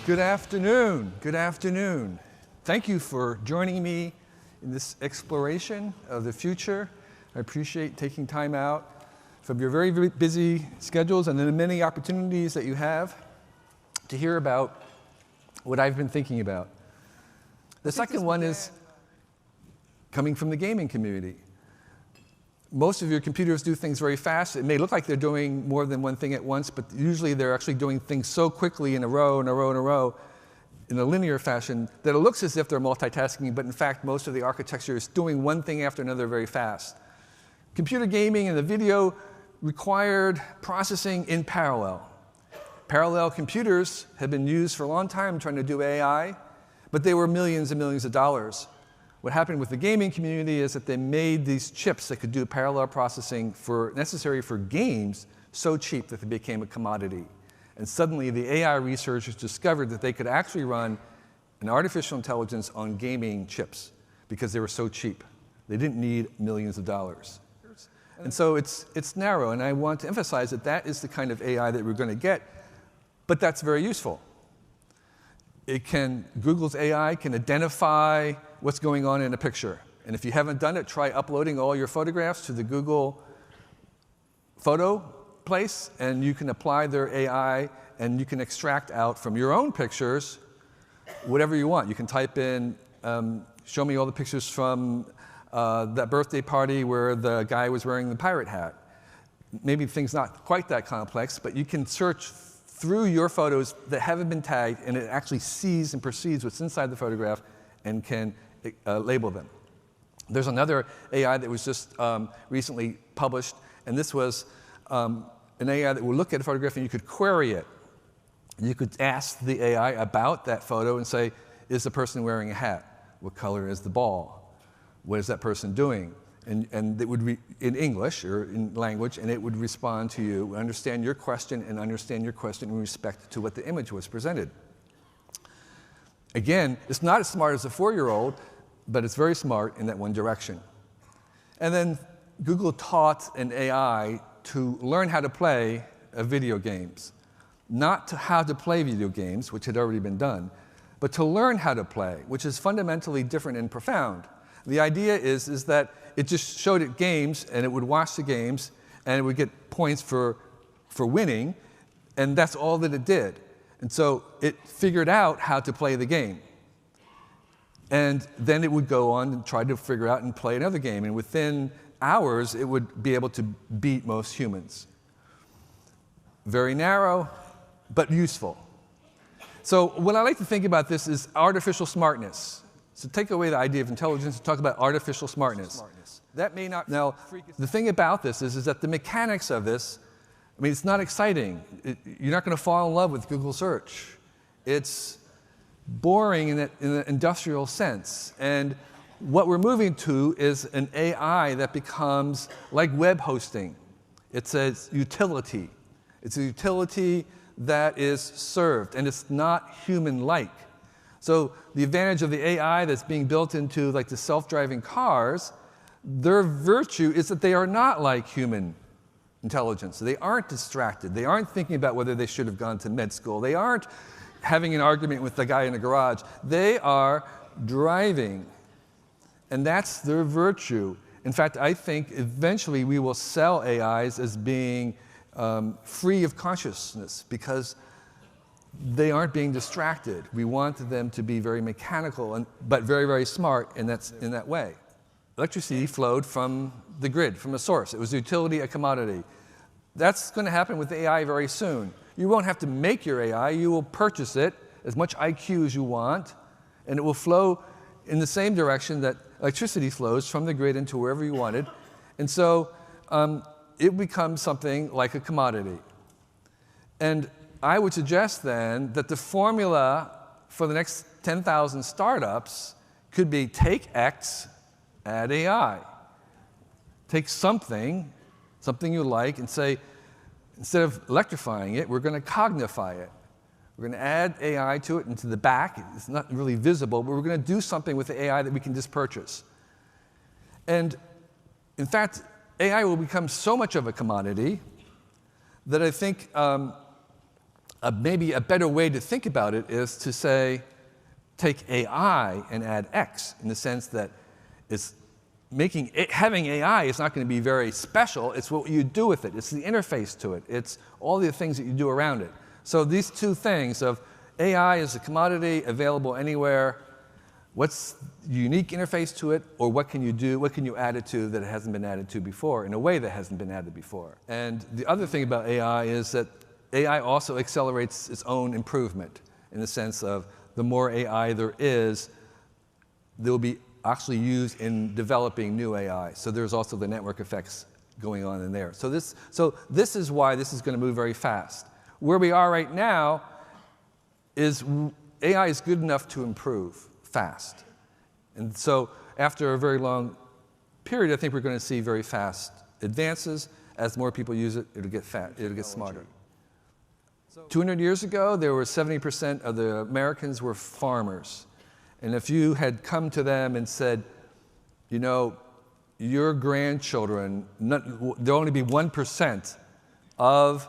Good afternoon. Good afternoon. Thank you for joining me in this exploration of the future. I appreciate taking time out from your very, very busy schedules and the many opportunities that you have to hear about what I've been thinking about. The second one is coming from the gaming community. Most of your computers do things very fast. It may look like they're doing more than one thing at once, but usually they're actually doing things so quickly in a row, in a row, in a row, in a linear fashion, that it looks as if they're multitasking, but in fact, most of the architecture is doing one thing after another very fast. Computer gaming and the video required processing in parallel. Parallel computers have been used for a long time trying to do AI, but they were millions and millions of dollars. What happened with the gaming community is that they made these chips that could do parallel processing necessary for games so cheap that they became a commodity. And suddenly, the AI researchers discovered that they could actually run an artificial intelligence on gaming chips because they were so cheap. They didn't need millions of dollars. And so it's narrow, and I want to emphasize that that is the kind of AI that we're going to get, but that's very useful. Google's AI can identify what's going on in a picture. And if you haven't done it, try uploading all your photographs to the Google photo place, and you can apply their AI, and you can extract out from your own pictures whatever you want. You can type in, show me all the pictures from that birthday party where the guy was wearing the pirate hat. Maybe things not quite that complex, but you can search through your photos that haven't been tagged, and it actually sees and perceives what's inside the photograph and can label them. There's another AI that was just recently published, and this was an AI that would look at a photograph and you could query it. You could ask the AI about that photo and say, is the person wearing a hat? What color is the ball? What is that person doing? And it would in English or in language, and it would respond to you, understand your question in respect to what the image was presented. Again, it's not as smart as a 4-year-old, but it's very smart in that one direction. And then Google taught an AI to learn how to play video games. Not to how to play video games, which had already been done, but to learn how to play, which is fundamentally different and profound. The idea is that it just showed it games, and it would watch the games, and it would get points for winning, and that's all that it did. And so it figured out how to play the game. And then it would go on and try to figure out and play another game. And within hours, it would be able to beat most humans. Very narrow, but useful. So what I like to think about this is artificial smartness. So take away the idea of intelligence and talk about artificial smartness. That may not. Now, the thing about this is that the mechanics of this, I mean, it's not exciting. You're not going to fall in love with Google search. It's boring in the industrial sense. And what we're moving to is an AI that becomes like web hosting. It's a utility. It's a utility that is served, and it's not human-like. So the advantage of the AI that's being built into like the self-driving cars, their virtue is that they are not like human intelligence. They aren't distracted. They aren't thinking about whether they should have gone to med school. They aren't having an argument with the guy in the garage. They are driving, and that's their virtue. In fact, I think eventually we will sell AIs as being free of consciousness because they aren't being distracted. We want them to be very mechanical, but very, very smart, and that's in that way. Electricity flowed from the grid, from a source. It was a utility, a commodity. That's going to happen with AI very soon. You won't have to make your AI. You will purchase it, as much IQ as you want, and it will flow in the same direction that electricity flows from the grid into wherever you want it. And so it becomes something like a commodity. And I would suggest then that the formula for the next 10,000 startups could be take X, add AI. Take something you like, and say, instead of electrifying it, we're going to cognify it. We're going to add AI to it into the back. It's not really visible, but we're going to do something with the AI that we can just purchase. And in fact, AI will become so much of a commodity that I think maybe a better way to think about it is to say, take AI and add X, in the sense that having AI is not going to be very special. It's what you do with it. It's the interface to it. It's all the things that you do around it. So these two things of AI is a commodity available anywhere. What's the unique interface to it, or what can you do, what can you add it to that it hasn't been added to before in a way that hasn't been added before? And the other thing about AI is that AI also accelerates its own improvement, in the sense of the more AI there is, there will be actually used in developing new AI. So there's also the network effects going on in there. So this is why this is going to move very fast. Where we are right now is AI is good enough to improve fast. And so after a very long period, I think we're going to see very fast advances. As more people use it, it'll get smarter. 200 years ago, there were 70% of the Americans were farmers. And if you had come to them and said, you know, your grandchildren, there'll only be 1% of,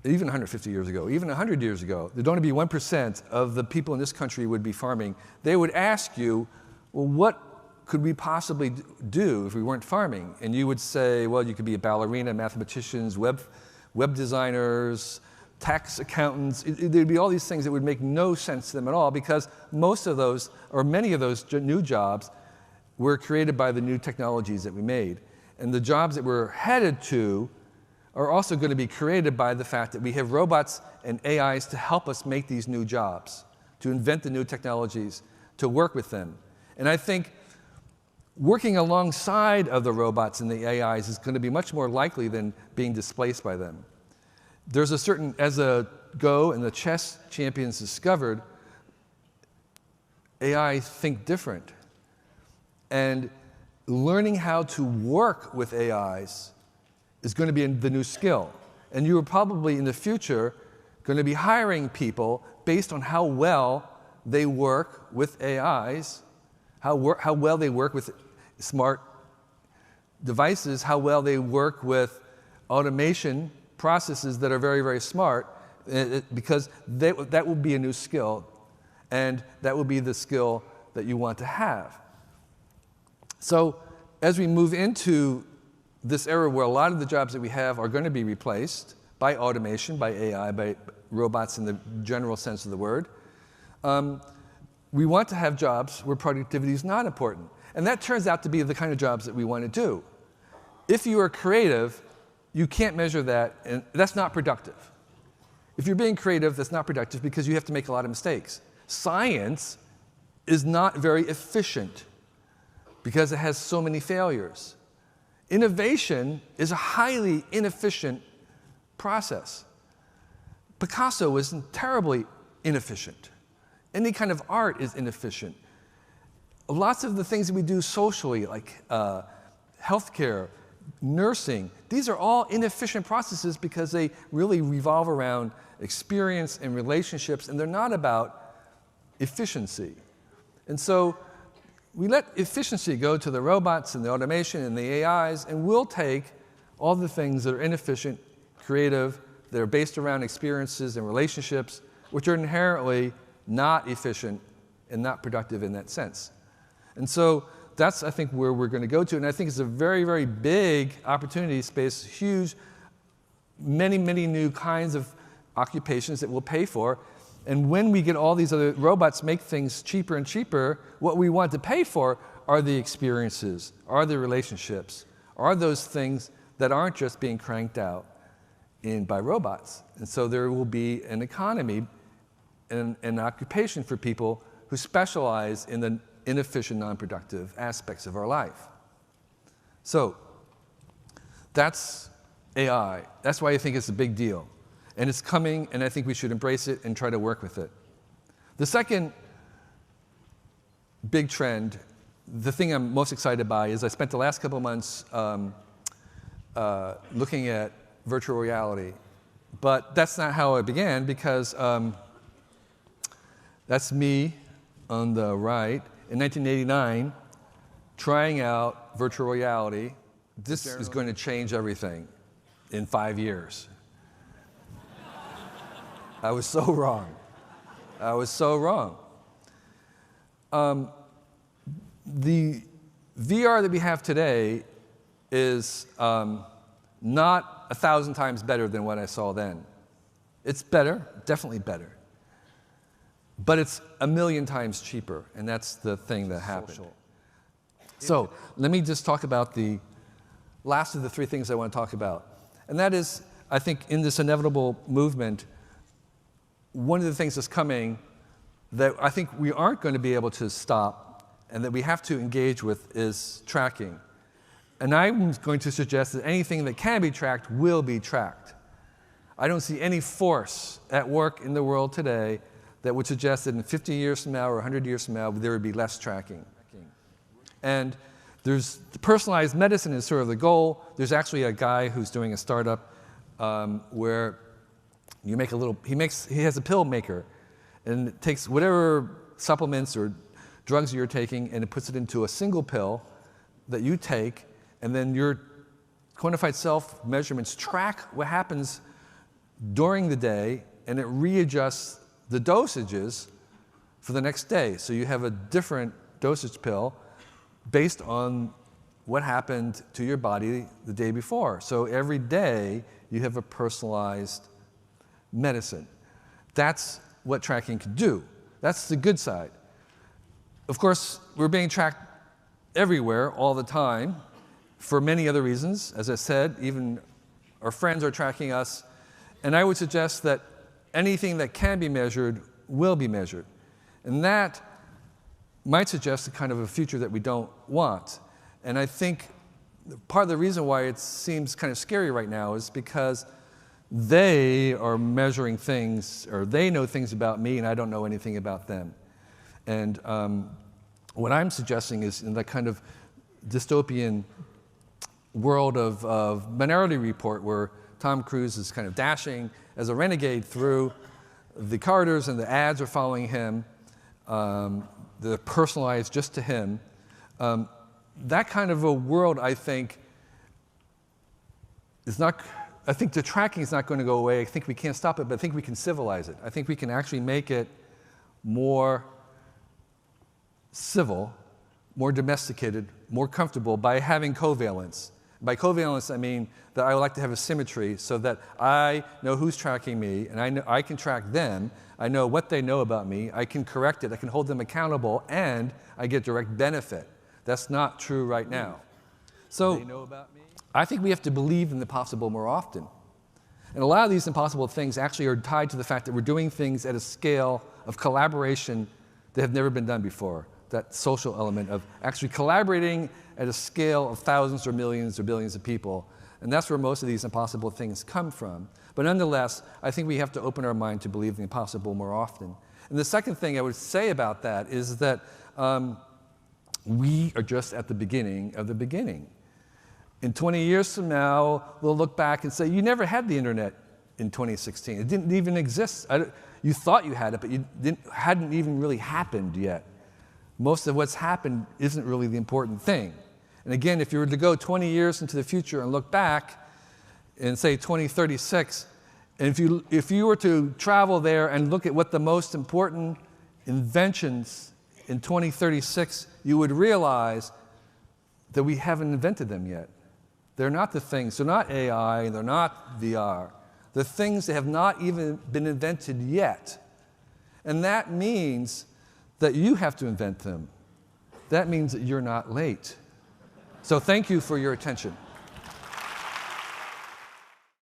even 150 years ago, even 100 years ago, there'd only be 1% of the people in this country would be farming. They would ask you, well, what could we possibly do if we weren't farming? And you would say, well, you could be a ballerina, mathematicians, web designers, tax accountants. There'd be all these things that would make no sense to them at all, because most of those, or many of those new jobs were created by the new technologies that we made. And the jobs that we're headed to are also going to be created by the fact that we have robots and AIs to help us make these new jobs, to invent the new technologies, to work with them. And I think working alongside of the robots and the AIs is going to be much more likely than being displaced by them. There's a certain, as the Go and the chess champions discovered, AI think different. And learning how to work with AIs is going to be the new skill. And you are probably in the future going to be hiring people based on how well they work with AIs, how well they work with smart devices, how well they work with automation processes that are very, very smart, because that will be a new skill, and that will be the skill that you want to have. So as we move into this era where a lot of the jobs that we have are going to be replaced by automation, by AI, by robots in the general sense of the word, we want to have jobs where productivity is not important. And that turns out to be the kind of jobs that we want to do. If you are creative, you can't measure that, and that's not productive. If you're being creative, that's not productive because you have to make a lot of mistakes. Science is not very efficient because it has so many failures. Innovation is a highly inefficient process. Picasso was terribly inefficient. Any kind of art is inefficient. Lots of the things that we do socially, like healthcare, nursing, these are all inefficient processes because they really revolve around experience and relationships, and they're not about efficiency. And so we let efficiency go to the robots and the automation and the AIs, and we'll take all the things that are inefficient, creative, that are based around experiences and relationships, which are inherently not efficient and not productive in that sense. And so that's, I think, where we're going to go to. And I think it's a very, very big opportunity space, huge, many, many new kinds of occupations that we'll pay for. And when we get all these other robots make things cheaper and cheaper, what we want to pay for are the experiences, are the relationships, are those things that aren't just being cranked out by robots. And so there will be an economy and an occupation for people who specialize in the inefficient, non-productive aspects of our life. So that's AI. That's why I think it's a big deal. And it's coming, and I think we should embrace it and try to work with it. The second big trend, the thing I'm most excited by, is I spent the last couple of months looking at virtual reality. But that's not how it began, because that's me on the right. In 1989, trying out virtual reality. This is going to change everything in 5 years. I was so wrong. I was so wrong. The VR that we have today is not 1,000 times better than what I saw then. It's better, definitely better. But it's 1,000,000 times cheaper, and that's the thing that happened. So let me just talk about the last of the three things I want to talk about. And that is, I think, in this inevitable movement, one of the things that's coming that I think we aren't going to be able to stop and that we have to engage with is tracking. And I'm going to suggest that anything that can be tracked will be tracked. I don't see any force at work in the world today that would suggest that in 50 years from now or 100 years from now, there would be less tracking. And there's personalized medicine is sort of the goal. There's actually a guy who's doing a startup where you make a little, he has a pill maker, and it takes whatever supplements or drugs you're taking, and it puts it into a single pill that you take, and then your quantified self measurements track what happens during the day, and it readjusts the dosages for the next day. So you have a different dosage pill based on what happened to your body the day before. So every day you have a personalized medicine. That's what tracking can do. That's the good side. Of course, we're being tracked everywhere all the time for many other reasons. As I said, even our friends are tracking us. And I would suggest that anything that can be measured will be measured. And that might suggest a kind of a future that we don't want. And I think part of the reason why it seems kind of scary right now is because they are measuring things, or they know things about me, and I don't know anything about them. And what I'm suggesting is in that kind of dystopian world of Minority Report, where Tom Cruise is kind of dashing as a renegade through the corridors, and the ads are following him. They're personalized just to him. That kind of a world, I think, is not. I think the tracking is not going to go away. I think we can't stop it, but I think we can civilize it. I think we can actually make it more civil, more domesticated, more comfortable by having covalence. By covalence, I mean that I would like to have a symmetry so that I know who's tracking me, and I can track them. I know what they know about me. I can correct it. I can hold them accountable, and I get direct benefit. That's not true right now. So they know about me? I think we have to believe in the possible more often. And a lot of these impossible things actually are tied to the fact that we're doing things at a scale of collaboration that have never been done before. That social element of actually collaborating at a scale of thousands or millions or billions of people. And that's where most of these impossible things come from. But nonetheless, I think we have to open our mind to believe in the impossible more often. And the second thing I would say about that is that we are just at the beginning of the beginning. In 20 years from now, we'll look back and say, you never had the internet in 2016. It didn't even exist. You thought you had it, but it hadn't even really happened yet. Most of what's happened isn't really the important thing. And again, if you were to go 20 years into the future and look back and say 2036, and if you were to travel there and look at what the most important inventions in 2036, you would realize that we haven't invented them yet. They're not the things. They're not AI. They're not VR. They're things that have not even been invented yet. And that means that you have to invent them. That means that you're not late. So thank you for your attention.